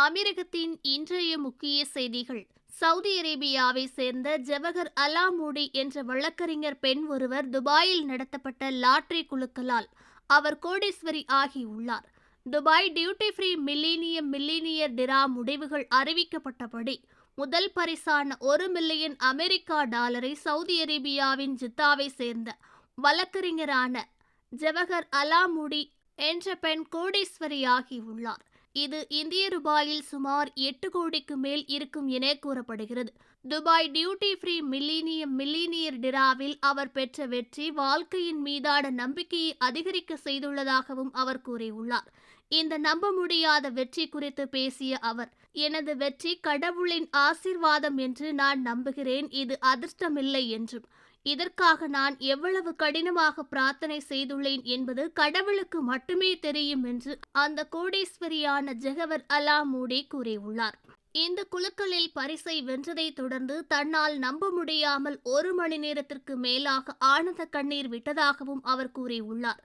அமீரகத்தின் இன்றைய முக்கிய செய்திகள். சவுதி அரேபியாவை சேர்ந்த ஜவஹர் அலாமூடி என்ற வழக்கறிஞர் பெண் ஒருவர் துபாயில் நடத்தப்பட்ட லாட்டரி குலுக்கலால் அவர் கோடீஸ்வரி ஆகியுள்ளார். Dubai duty free millionaire draw முடிவுகள் அறிவிக்கப்பட்டபடி முதல் பரிசான 1 மில்லியன் அமெரிக்கா டாலரை சவுதி அரேபியாவின் ஜித்தாவை சேர்ந்த வழக்கறிஞரான ஜவஹர் அலாமூடி என்ற பெண் கோடீஸ்வரியாகியுள்ளார். இது இந்திய ரூபாயில் சுமார் 8 கோடிக்கு மேல் இருக்கும் என கூறப்படுகிறது. துபாய் டியூட்டி ஃப்ரீ மில்லினியர் டிராவில் அவர் பெற்ற வெற்றி வாழ்க்கையின் மீதான நம்பிக்கையை அதிகரிக்க செய்துள்ளதாகவும் அவர் கூறியுள்ளார். இந்த நம்ப முடியாத வெற்றி குறித்து பேசிய அவர், எனது வெற்றி கடவுளின் ஆசீர்வாதம் என்று நான் நம்புகிறேன். இது அதிர்ஷ்டமில்லை என்றும், இதற்காக நான் எவ்வளவு கடினமாக பிரார்த்தனை செய்துள்ளேன் என்பது கடவுளுக்கு மட்டுமே தெரியும் என்று அந்த கோடீஸ்வரியான ஜவஹர் அலாமூடி கூறியுள்ளார். இந்த குலுக்கலில் பரிசை வென்றதை தொடர்ந்து தன்னால் நம்ப முடியாமல் 1 மணி நேரத்திற்கு மேலாக ஆனந்த கண்ணீர் விட்டதாகவும் அவர் கூறியுள்ளார்.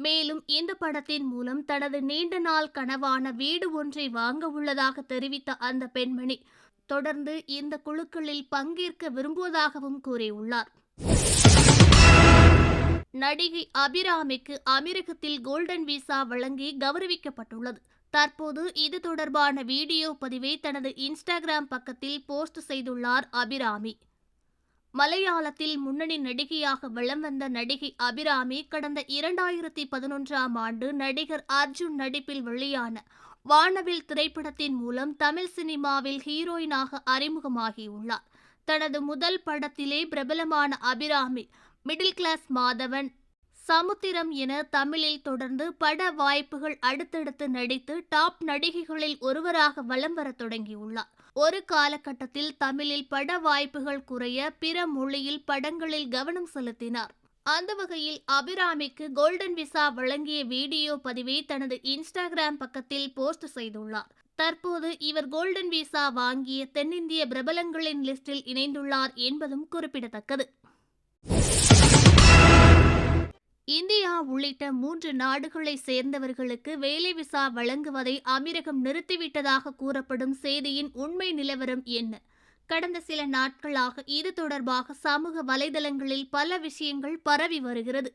மேலும் இந்த படத்தின் மூலம் தனது நீண்ட நாள் கனவான வீடு ஒன்றை வாங்க உள்ளதாக தெரிவித்த அந்த பெண்மணி தொடர்ந்து இந்த குலுக்கலில் பங்கேற்க விரும்புவதாகவும் கூறியுள்ளார். நடிகை அபிராமிக்கு அமீரகத்தில் கோல்டன் விசா வழங்கி கௌரவிக்கப்பட்டுள்ளது. தற்போது இது தொடர்பான வீடியோ பதிவை தனது இன்ஸ்டாகிராம் பக்கத்தில் போஸ்ட் செய்துள்ளார் அபிராமி. மலையாளத்தில் முன்னணி நடிகையாக வலம் வந்த நடிகை அபிராமி கடந்த 2011ஆம் ஆண்டு நடிகர் அர்ஜுன் நடிப்பில் வெளியான வானவில் திரைப்படத்தின் மூலம் தமிழ் சினிமாவில் ஹீரோயினாக அறிமுகமாகியுள்ளார். தனது முதல் படத்திலே பிரபலமான அபிராமி மிடில் கிளாஸ் மாதவன், சமுத்திரம் என தமிழில் தொடர்ந்து பட வாய்ப்புகள் அடுத்தடுத்து நடித்து டாப் நடிகைகளில் ஒருவராக வலம் வர தொடங்கியுள்ளார். ஒரு காலகட்டத்தில் தமிழில் பட வாய்ப்புகள் குறைய பிற மொழியில் படங்களில் கவனம் செலுத்தினார். அந்த வகையில் அபிராமிக்கு கோல்டன் விசா வழங்கிய வீடியோ பதிவை தனது இன்ஸ்டாகிராம் பக்கத்தில் போஸ்ட் செய்துள்ளார். தற்போது இவர் கோல்டன் விசா வாங்கிய தென்னிந்திய பிரபலங்களின் லிஸ்டில் இணைந்துள்ளார் என்பதும் குறிப்பிடத்தக்கது. இந்தியா உள்ளிட்ட 3 நாடுகளை சேர்ந்தவர்களுக்கு வேலை விசா வழங்குவதை அமீரகம் நிறுத்திவிட்டதாக கூறப்படும் செய்தியின் உண்மை நிலவரம் என்ன? கடந்த சில நாட்களாக இது தொடர்பாக சமூக வலைதளங்களில் பல விஷயங்கள் பரவி வருகிறது.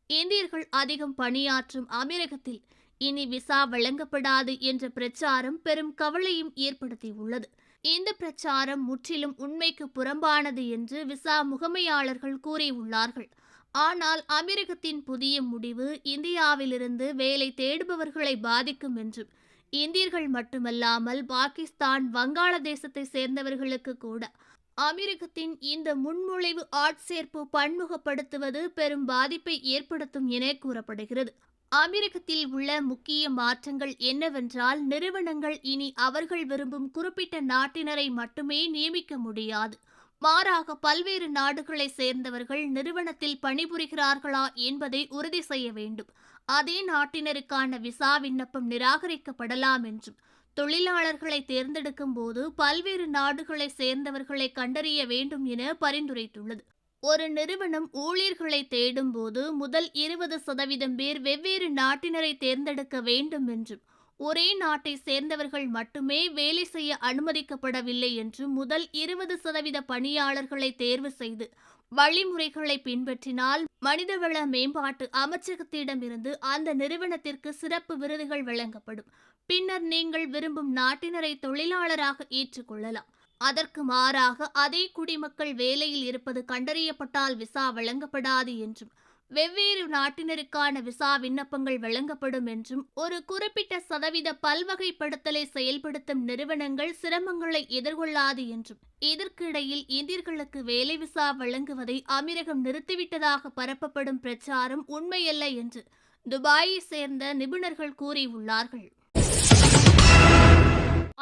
இந்தியர்கள் அதிகம் பணியாற்றும் அமீரகத்தில் இனி விசா வழங்கப்படாது என்ற பிரச்சாரம் பெரும் கவலையும் ஏற்படுத்தியுள்ளது. இந்த பிரச்சாரம் முற்றிலும் உண்மைக்கு புறம்பானது என்று விசா முகமையாளர்கள் கூறியுள்ளார்கள். ஆனால் அமீரகத்தின் புதிய முடிவு இந்தியாவிலிருந்து வேலை தேடுபவர்களை பாதிக்கும் என்றும், இந்தியர்கள் மட்டுமல்லாமல் பாகிஸ்தான், வங்காளதேசத்தை சேர்ந்தவர்களுக்கு கூட அமீரகத்தின் இந்த முன்மொழிவு ஆட்சேர்ப்பு பன்முகப்படுத்துவது பெரும் பாதிப்பை ஏற்படுத்தும் என கூறப்படுகிறது. அமீரகத்தில் உள்ள முக்கிய மாற்றங்கள் என்னவென்றால், நிறுவனங்கள் இனி அவர்கள் விரும்பும் குறிப்பிட்ட நாட்டினரை மட்டுமே நியமிக்க முடியாது. மாறாக பல்வேறு நாடுகளை சேர்ந்தவர்கள் நிறுவனத்தில் பணிபுரிகிறார்களா என்பதை உறுதி செய்ய வேண்டும். அதே நாட்டினருக்கான விசா விண்ணப்பம் நிராகரிக்கப்படலாம் என்றும், தொழிலாளர்களை தேர்ந்தெடுக்கும் போது பல்வேறு நாடுகளை சேர்ந்தவர்களை கண்டறிய வேண்டும் என பரிந்துரைத்துள்ளது. ஒரு நிறுவனம் ஊழியர்களை தேடும் போது முதல் 20% பேர் வெவ்வேறு நாட்டினரை தேர்ந்தெடுக்க வேண்டும் என்றும், ஒரே நாட்டை சேர்ந்தவர்கள் மட்டுமே வேலை செய்ய அனுமதிக்கப்படவில்லை என்றும், முதல் 20% பணியாளர்களை தேர்வு செய்து வழிமுறைகளை பின்பற்றினால் மனிதவள மேம்பாட்டு அமைச்சகத்திடமிருந்து அந்த நிறுவனத்திற்கு சிறப்பு விருதுகள் வழங்கப்படும். பின்னர் நீங்கள் விரும்பும் நாட்டினரை தொழிலாளராக ஏற்றுக்கொள்ளலாம். அதற்கு மாறாக அதே குடிமக்கள் வேலையில் இருப்பது கண்டறியப்பட்டால் விசா வழங்கப்படாது என்றும், வெவ்வேறு நாட்டினருக்கான விசா விண்ணப்பங்கள் வழங்கப்படும் என்றும், ஒரு குறிப்பிட்ட சதவீத பல்வகைப்படுத்தலை செயல்படுத்தும் நிறுவனங்கள் சிரமங்களை எதிர்கொள்ளாது என்றும், இதற்கிடையில் இந்தியர்களுக்கு வேலை விசா வழங்குவதை அமீரகம் நிறுத்திவிட்டதாக பரப்பப்படும் பிரச்சாரம் உண்மையல்ல என்று துபாயை சேர்ந்த நிபுணர்கள் கூறியுள்ளார்கள்.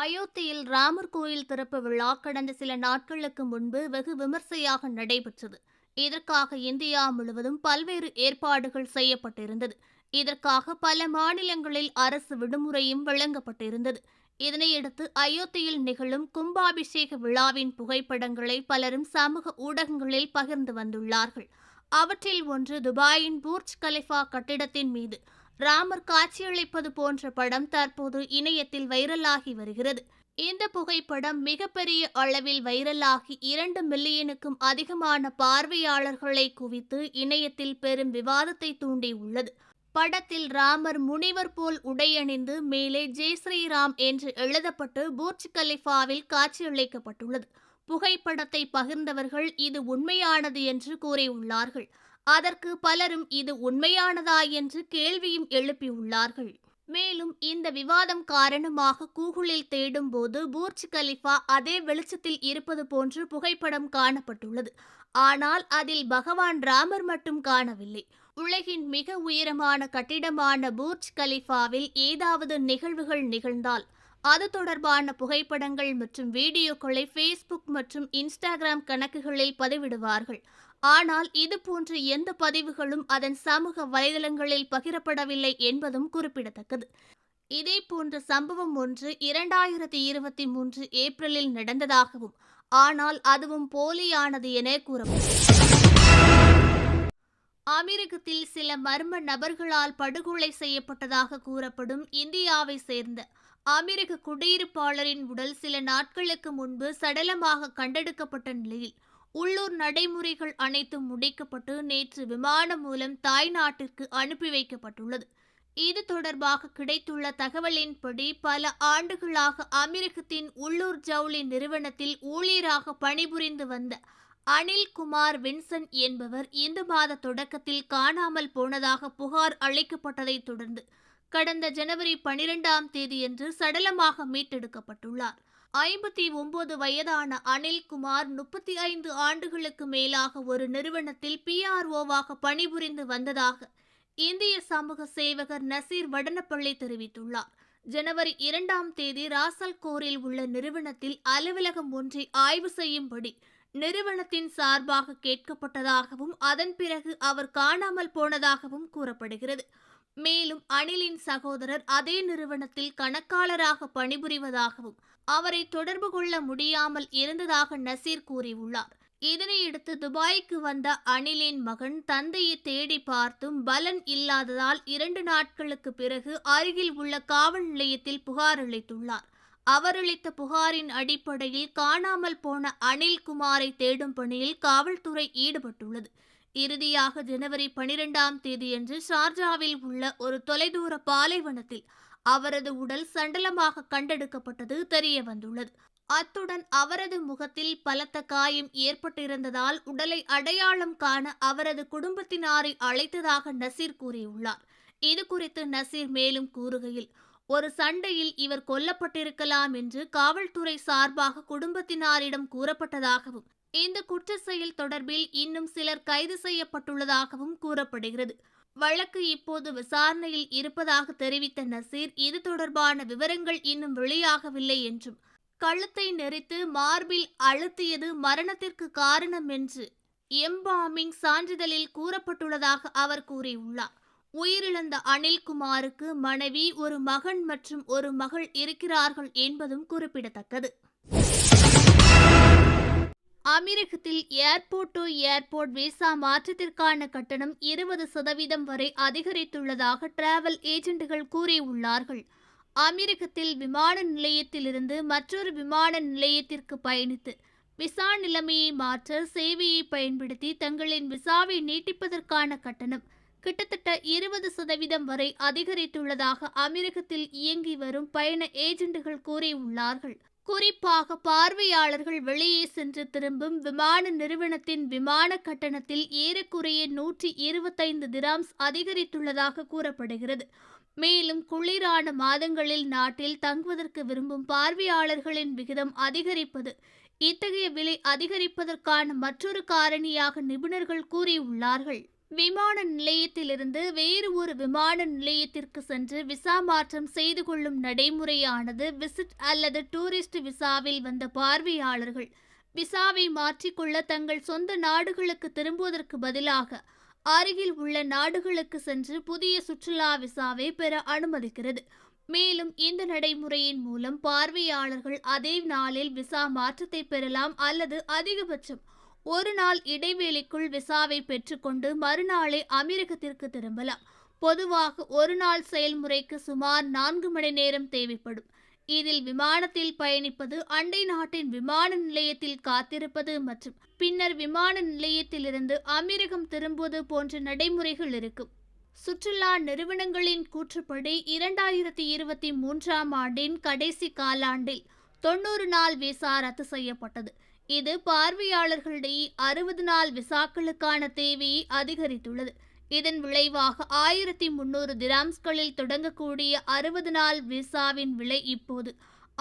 அயோத்தியில் ராமர் கோயில் திறப்பு விழா கடந்த சில நாட்களுக்கு முன்பு வெகு விமர்சையாக நடைபெற்றது. இதற்காக இந்தியா முழுவதும் பல்வேறு ஏற்பாடுகள் செய்யப்பட்டிருந்தது. இதற்காக பல மாநிலங்களில் அரசு விடுமுறையும் வழங்கப்பட்டிருந்தது. இதனையடுத்து அயோத்தியில் நிகழும் கும்பாபிஷேக விழாவின் புகைப்படங்களை பலரும் சமூக ஊடகங்களில் பகிர்ந்து வந்துள்ளார்கள். அவற்றில் ஒன்று துபாயின் பூர்ஜ் கலிஃபா கட்டிடத்தின் மீது ராமர் காட்சியளிப்பது போன்ற படம் தற்போது இணையத்தில் வைரலாகி வருகிறது. இந்த புகைப்படம் மிகப்பெரிய அளவில் வைரலாகி 2 மில்லியனுக்கும் அதிகமான பார்வையாளர்களை குவித்து இணையத்தில் பெரும் விவாதத்தை தூண்டியுள்ளது. படத்தில் ராமர் முனிவர் போல் உடையணிந்து மேலே ஜெய் ஸ்ரீராம் என்று எழுதப்பட்டு புர்ஜ் கலிஃபாவில் காட்சியளிக்கப்பட்டுள்ளது. புகைப்படத்தை பகிர்ந்தவர்கள் இது உண்மையானது என்று கூறியுள்ளார்கள். அதற்கு பலரும் இது உண்மையானதா என்று கேள்வியும் எழுப்பியுள்ளார்கள். மேலும் இந்த விவாதம் காரணமாக கூகுளில் தேடும் போது புர்ஜ் கலிஃபா அதே வெளிச்சத்தில் இருப்பது போன்று புகைப்படம் காணப்பட்டுள்ளது. ஆனால் அதில் பகவான் ராமர் மட்டும் காணவில்லை. உலகின் மிக உயரமான கட்டிடமான புர்ஜ் கலிஃபாவில் ஏதாவது நிகழ்வுகள் நிகழ்ந்தால் அது தொடர்பான புகைப்படங்கள் மற்றும் வீடியோக்களை ஃபேஸ்புக் மற்றும் இன்ஸ்டாகிராம் கணக்குகளில் பதிவிடுவார்கள். ஆனால் இதுபோன்ற எந்த பதிவுகளும் அதன் சமூக வலைதளங்களில் பகிரப்படவில்லை என்பதும் குறிப்பிடத்தக்கது. இதே போன்ற சம்பவம் ஒன்று 2023 ஏப்ரலில் நடந்ததாகவும் ஆனால் அதுவும் போலியானது என கூறப்பட்டது. அமெரிக்கத்தில் சில மர்ம நபர்களால் படுகொலை செய்யப்பட்டதாக கூறப்படும் இந்தியாவை சேர்ந்த அமெரிக்க குடியிருப்பாளரின் உடல் சில நாட்களுக்கு முன்பு சடலமாக கண்டெடுக்கப்பட்ட நிலையில் உள்ளூர் நடைமுறைகள் அனைத்தும் முடிக்கப்பட்டு நேற்று விமானம் மூலம் தாய் நாட்டிற்கு அனுப்பி வைக்கப்பட்டுள்ளது. இது தொடர்பாக கிடைத்துள்ள தகவலின்படி பல ஆண்டுகளாக அமெரிக்கத்தின் உள்ளூர் ஜவுளி நிறுவனத்தில் ஊழியராக பணிபுரிந்து வந்த அனில் குமார் வின்சன் என்பவர் இந்த மாத தொடக்கத்தில் காணாமல் போனதாக புகார் அளிக்கப்பட்டதைத் தொடர்ந்து கடந்த ஜனவரி 12ஆம் தேதியன்று சடலமாக மீட்டெடுக்கப்பட்டுள்ளார். 59 வயதான அனில்குமார் 35 ஆண்டுகளுக்கு மேலாக ஒரு நிறுவனத்தில் PROவாக பணிபுரிந்து வந்ததாக இந்திய சமூக சேவகர் நசீர் வடனப்பள்ளி தெரிவித்துள்ளார். ஜனவரி 2ஆம் தேதி ராசல்கோரில் உள்ள நிறுவனத்தில் அலுவலகம் ஒன்றை ஆய்வு செய்யும்படி நிறுவனத்தின் சார்பாக கேட்கப்பட்டதாகவும் அதன் பிறகு அவர் காணாமல் போனதாகவும் கூறப்படுகிறது. மேலும் அனிலின் சகோதரர் அதே நிறுவனத்தில் கணக்காளராக பணிபுரிவதாகவும் அவரை தொடர்பு கொள்ள முடியாமல் இருந்ததாக நசீர் கூறியுள்ளார். இதனையடுத்து துபாய்க்கு வந்த அனிலின் மகன் தந்தையை தேடி பார்த்தும் பலன் இல்லாததால் 2 நாட்களுக்கு பிறகு அருகில் உள்ள காவல் நிலையத்தில் புகார் அளித்துள்ளார். அவர் அளித்த புகாரின் அடிப்படையில் காணாமல் போன அனில்குமாரை தேடும் பணியில் காவல்துறை ஈடுபட்டுள்ளது. இறுதியாக ஜனவரி 12ஆம் தேதியன்று ஷார்ஜாவில் உள்ள ஒரு தொலைதூர பாலைவனத்தில் அவரது உடல் சடலமாக கண்டெடுக்கப்பட்டது தெரிய வந்துள்ளது. அத்துடன் அவரது முகத்தில் பலத்த காயம் ஏற்பட்டிருந்ததால் உடலை அடையாளம் காண அவரது குடும்பத்தினரை அழைத்ததாக நசீர் கூறியுள்ளார். இது குறித்து நசீர் மேலும் கூறுகையில், ஒரு சண்டையில் இவர் கொல்லப்பட்டிருக்கலாம் என்று காவல்துறை சார்பாக குடும்பத்தினரிடம் கூறப்பட்டதாகவும் இந்த குற்ற செயல் தொடர்பில் இன்னும் சிலர் கைது செய்யப்பட்டுள்ளதாகவும் கூறப்படுகிறது. வழக்கு இப்போது விசாரணையில் இருப்பதாக தெரிவித்த நசீர் இது தொடர்பான விவரங்கள் இன்னும் வெளியாகவில்லை என்றும் கழுத்தை நெரித்து மார்பில் அழுத்தியது மரணத்திற்கு காரணம் என்று எம்பாமிங் சான்றிதழில் கூறப்பட்டுள்ளதாக அவர் கூறியுள்ளார். உயிரிழந்த அனில்குமாருக்கு மனைவி, ஒரு மகன் மற்றும் ஒரு மகள் இருக்கிறார்கள் என்பதும் குறிப்பிடத்தக்கது. அமெரிக்கத்தில் ஏர்போர்ட் டு ஏர்போர்ட் விசா மாற்றத்திற்கான கட்டணம் 20% வரை அதிகரித்துள்ளதாக டிராவல் ஏஜென்ட்டுகள் கூறியுள்ளார்கள். அமெரிக்கத்தில் விமான நிலையத்திலிருந்து மற்றொரு விமான நிலையத்திற்கு பயணித்து விசா நிலைமையை மாற்ற சேவையை பயன்படுத்தி தங்களின் விசாவை நீட்டிப்பதற்கான கட்டணம் கிட்டத்தட்ட 20% வரை அதிகரித்துள்ளதாக அமெரிக்கத்தில் இயங்கி வரும் பயண ஏஜென்ட்டுகள் கூறியுள்ளார்கள். குறிப்பாக பார்வையாளர்கள் வெளியே சென்று திரும்பும் விமான நிறுவனத்தின் விமான கட்டணத்தில் ஏறக்குறைய 125 திராம்ஸ் அதிகரித்துள்ளதாக கூறப்படுகிறது. மேலும் குளிரான மாதங்களில் நாட்டில் தங்குவதற்கு விரும்பும் பார்வையாளர்களின் விகிதம் அதிகரிப்பது இத்தகைய விலை அதிகரிப்பதற்கான மற்றொரு காரணியாக நிபுணர்கள் கூறியுள்ளார்கள். விமான நிலையத்திலிருந்து வேறு ஒரு விமான நிலையத்திற்கு சென்று விசா மாற்றம் செய்து கொள்ளும் நடைமுறையானது விசிட் அல்லது டூரிஸ்ட் விசாவில் வந்த பார்வையாளர்கள் விசாவை மாற்றிக்கொள்ள தங்கள் சொந்த நாடுகளுக்கு திரும்புவதற்கு பதிலாக அருகில் உள்ள நாடுகளுக்கு சென்று புதிய சுற்றுலா விசாவை பெற அனுமதிக்கிறது. மேலும் இந்த நடைமுறையின் மூலம் பார்வையாளர்கள் அதே நாளில் விசா மாற்றத்தை பெறலாம் அல்லது அதிகபட்சம் ஒரு நாள் இடைவேளைக்குள் விசாவை பெற்றுக்கொண்டு மறுநாளே அமெரிக்கத்திற்கு திரும்பலாம். பொதுவாக ஒரு நாள் செயல்முறைக்கு சுமார் 4 மணி நேரம் தேவைப்படும். இதில் விமானத்தில் பயணிப்பது, அண்டை நாட்டின் விமான நிலையத்தில் காத்திருப்பது மற்றும் பின்னர் விமான நிலையத்திலிருந்து அமீரகம் திரும்புவது போன்ற நடைமுறைகள் இருக்கும். சுற்றுலா நிறுவனங்களின் கூற்றுப்படி 2023ஆம் ஆண்டின் கடைசி காலாண்டில் 90 நாள் விசா ரத்து செய்யப்பட்டது. இது பார்வையாளர்களிடையே 60 நாள் விசாக்களுக்கான தேவையை அதிகரித்துள்ளது. இதன் விளைவாக 1300 திராம்ஸ்களில் தொடங்கக்கூடிய 60 நாள் விசாவின் விலை இப்போது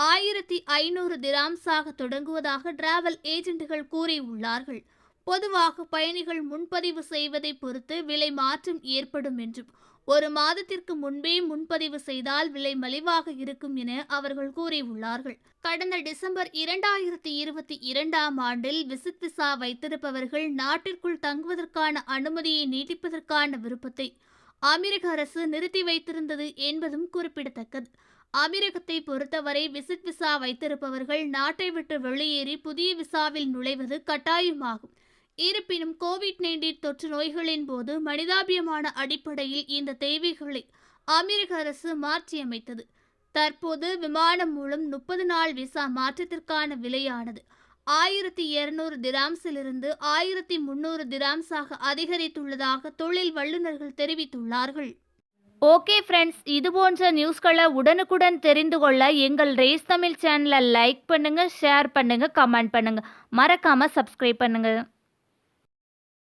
1500 திராம்ஸாக தொடங்குவதாக டிராவல் ஏஜென்ட்டுகள் கூறியுள்ளார்கள். பொதுவாக பயணிகள் முன்பதிவு செய்வதை பொறுத்து விலை மாற்றம் ஏற்படும் என்றும், ஒரு மாதத்திற்கு முன்பே முன்பதிவு செய்தால் விலை மலிவாக இருக்கும் என அவர்கள் கூறியுள்ளார்கள். கடந்த டிசம்பர் 2022ஆம் ஆண்டில் விசிட் விசா வைத்திருப்பவர்கள் நாட்டிற்குள் தங்குவதற்கான அனுமதியை நீட்டிப்பதற்கான விருப்பத்தை அமெரிக்க அரசு நிறுத்தி வைத்திருந்தது என்பதும் குறிப்பிடத்தக்கது. அமெரிக்கத்தை பொறுத்தவரை விசிட் விசா வைத்திருப்பவர்கள் நாட்டை விட்டு வெளியேறி புதிய விசாவில் நுழைவது கட்டாயமாகும். இருப்பினும் கோவிட்-19 தொற்று நோய்களின் போது மனிதாபியமான அடிப்படையில் இந்த தேவைகளை அமெரிக்க அரசு மாற்றியமைத்தது. தற்போது விமானம் மூலம் 30 நாள் விசா மாற்றத்திற்கான விலையானது 1200 திராம்ஸிலிருந்து 1300 திராம்ஸாக அதிகரித்துள்ளதாக தொழில் வல்லுநர்கள் தெரிவித்துள்ளார்கள். ஓகே ஃப்ரெண்ட்ஸ், இது போன்ற நியூஸ்களை உடனுக்குடன் தெரிந்து கொள்ள எங்கள் ரேஸ் தமிழ் சேனலை லைக் பண்ணுங்க, ஷேர் பண்ணுங்க, கமெண்ட் பண்ணுங்க, மறக்காம சப்ஸ்கிரைப் பண்ணுங்க.